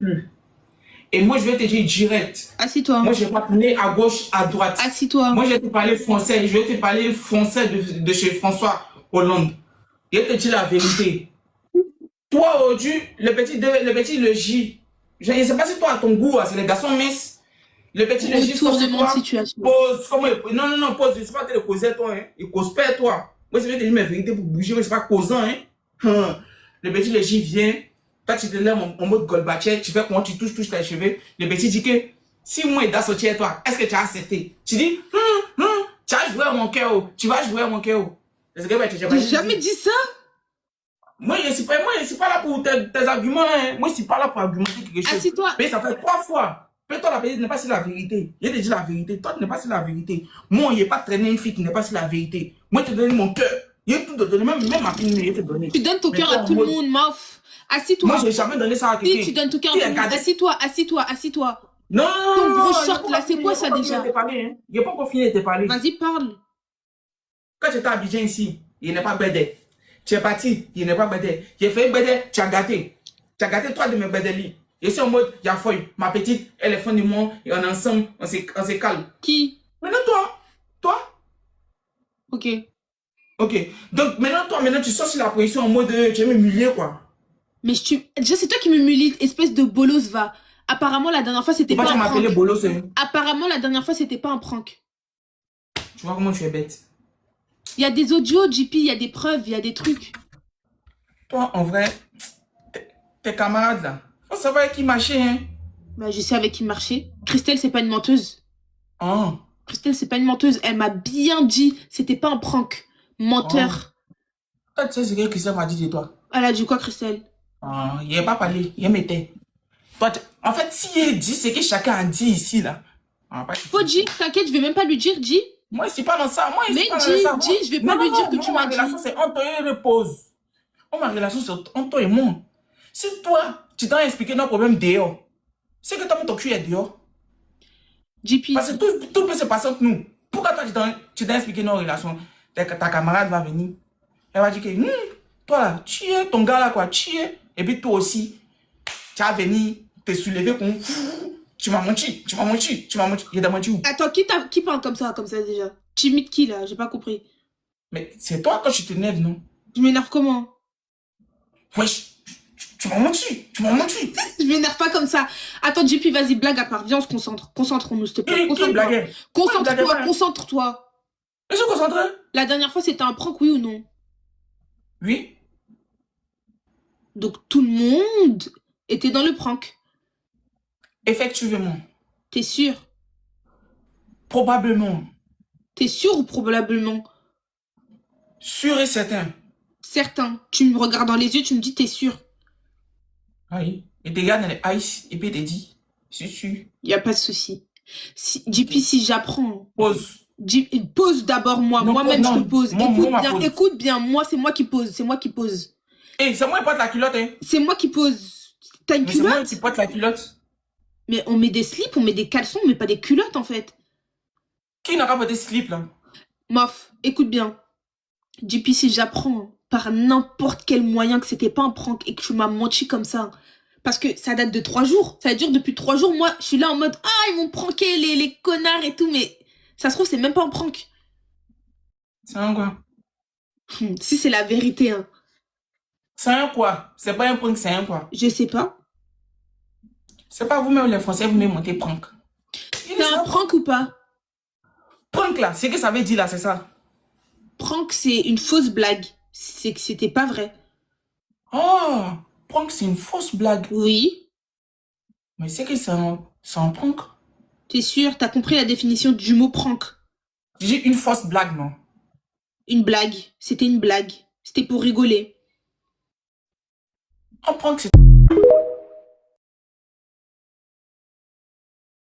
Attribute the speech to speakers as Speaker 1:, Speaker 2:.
Speaker 1: plus. Et moi, je vais te dire direct.
Speaker 2: Assis-toi.
Speaker 1: Moi, je vais pas tourner à gauche, à droite.
Speaker 2: Assis-toi.
Speaker 1: Moi, je vais te parler français. Je vais te parler français de chez François Hollande. Je vais te dire la vérité. Toi, aujourd'hui, le J. Je ne sais pas si toi, à ton goût, c'est les garçons minces. Le petit le J,
Speaker 2: Retournement de situation.
Speaker 1: pose. Non, non, pose. C'est pas te le causer, toi. Hein. Il cause pas, toi. Moi, c'est bien te dire mes vérités pour bouger, mais c'est pas causant. Hein. Le petit le J vient. Toi, tu te lèves en mode Golbatchev. Tu fais comment tu touches tes cheveux. Le petit dit que si moi, il a sorti à toi, est-ce que tu as accepté? Tu dis, tu as joué à mon cœur. Tu vas jouer à mon cœur.
Speaker 2: J'ai jamais dit ça.
Speaker 1: Moi, je ne suis pas là pour tes arguments. Hein. Moi, je ne suis pas là pour argumenter quelque chose.
Speaker 2: Assis-toi.
Speaker 1: Mais ça fait 3 fois. Mais toi, la petite n'est pas sur la vérité. Je te dis la vérité. Toi, tu n'es pas sur la vérité. Moi, il n'est pas traîné une fille qui n'est pas sur la vérité. Moi, je te donne mon cœur. Je vais tout te donner. Même ma fille, je te donner.
Speaker 2: Tu donnes ton cœur à tout le monde, meuf. Assis-toi.
Speaker 1: Moi, je n'ai jamais donné ça à quelqu'un.
Speaker 2: Si, tu donnes ton cœur à tout le monde. Assis-toi, assis-toi, assis-toi.
Speaker 1: Non,
Speaker 2: ton gros short, là, c'est quoi ça déjà?
Speaker 1: Il n'y a pas encore fini de te parler.
Speaker 2: Vas-y, parle.
Speaker 1: Quand j'étais à Abidjan ici, il n'est pas bêté. Tu es parti, il n'est pas bêté. J'ai fait bêté, tu as gâté. Tu as gâté 3 de mes bêtés. Je suis en mode, il y a feuille. Ma petite, elle est fin du monde, et on est ensemble, on se calme.
Speaker 2: Qui?
Speaker 1: Maintenant, toi.
Speaker 2: Ok.
Speaker 1: Ok. Donc, maintenant, tu sors sur la position en mode, tu veux m'humilier, quoi.
Speaker 2: Mais déjà, c'est toi qui m'humilie, espèce de bolos, va. Apparemment, la dernière fois, c'était pas un prank.
Speaker 1: Tu m'appelais bolos, hein.
Speaker 2: Apparemment, la dernière fois, c'était pas un prank.
Speaker 1: Tu vois comment tu es bête.
Speaker 2: Il y a des audios, JP, il y a des preuves, il y a des trucs.
Speaker 1: Toi, en vrai, tes camarades, là, faut savoir avec qui marcher, hein.
Speaker 2: Bah, je sais avec qui marcher. Christelle, c'est pas une menteuse.
Speaker 1: Oh.
Speaker 2: Christelle, c'est pas une menteuse. Elle m'a bien dit, c'était pas un prank. Menteur.
Speaker 1: Oh. Tu sais ce que Christelle m'a dit de toi?
Speaker 2: Elle a dit quoi, Christelle?
Speaker 1: Il n'a pas parlé, il m'était. En fait, si il dit ce que chacun a dit ici, là.
Speaker 2: Faut dire, t'inquiète, je vais même pas lui dire, dis.
Speaker 1: Moi, je suis pas dans ça. Moi, je
Speaker 2: mais
Speaker 1: suis pas dans ça.
Speaker 2: dis, je vais pas lui dire que tu m'as dit.
Speaker 1: Ma relation, c'est entre toi et repose. Ma relation, c'est entre toi et moi. Si toi, tu t'as expliqué nos problèmes dehors, c'est que toi, ton cul est dehors.
Speaker 2: JP.
Speaker 1: Parce que tout peut se passer entre nous. Pourquoi toi, tu t'as expliqué nos relations? Ta camarade va venir. Elle va dire que, toi là, tu es ton gars là, quoi, tu es. Et puis toi aussi, tu vas venir te soulever comme, tu m'as menti. Il a menti où?
Speaker 2: Attends, qui parle comme ça déjà? Tu imites qui là? J'ai pas compris.
Speaker 1: Mais c'est toi quand tu t'énerves, non?
Speaker 2: Je m'énerve comment?
Speaker 1: Wesh, tu m'as menti.
Speaker 2: Je m'énerve pas comme ça. Attends, JP, vas-y, blague à part. Viens, on se concentre. Concentrons-nous, s'il te plaît. Concentre-toi. Concentre-toi.
Speaker 1: Je suis concentré.
Speaker 2: La dernière fois, c'était un prank, oui ou non?
Speaker 1: Oui.
Speaker 2: Donc, tout le monde était dans le prank.
Speaker 1: Effectivement.
Speaker 2: T'es sûr?
Speaker 1: Probablement.
Speaker 2: T'es sûr ou probablement?
Speaker 1: Sûr et certain.
Speaker 2: Certain. Tu me regardes dans les yeux, tu me dis t'es sûr.
Speaker 1: Oui. Et tu regardes dans les eyes et puis tu dis, c'est sûr.
Speaker 2: Y a pas de souci. JP, si j'apprends.
Speaker 1: Pose.
Speaker 2: Pose d'abord moi. Moi-même, je te pose. Écoute bien. Moi, c'est moi qui pose. C'est moi qui pose.
Speaker 1: Eh, c'est moi qui porte la culotte, hein.
Speaker 2: C'est moi qui pose. T'as une culotte?
Speaker 1: C'est moi qui porte la culotte.
Speaker 2: Mais on met des slips, on met des caleçons, mais pas des culottes, en fait.
Speaker 1: Qui n'a pas porté slip, là?
Speaker 2: Mof, écoute bien. JP, si j'apprends par n'importe quel moyen que c'était pas un prank et que tu m'as menti comme ça, parce que ça date de 3 jours. Ça dure depuis 3 jours. Moi, je suis là en mode, ah, ils m'ont pranké les connards et tout, mais ça se trouve, c'est même pas un prank.
Speaker 1: C'est un quoi?
Speaker 2: Si c'est la vérité, hein.
Speaker 1: C'est un quoi? C'est pas un prank, c'est un quoi?
Speaker 2: Je sais pas.
Speaker 1: C'est pas vous-même les Français, vous-même montez prank.
Speaker 2: C'est un prank ou pas?
Speaker 1: Prank là, c'est que ça veut dire là, c'est ça?
Speaker 2: Prank, c'est une fausse blague. C'est que c'était pas vrai.
Speaker 1: Oh, prank, c'est une fausse blague.
Speaker 2: Oui.
Speaker 1: Mais c'est que c'est un prank.
Speaker 2: T'es sûr? T'as compris la définition du mot prank?
Speaker 1: J'ai une fausse blague, non?
Speaker 2: Une blague. C'était une blague. C'était pour rigoler.
Speaker 1: Un prank, c'est...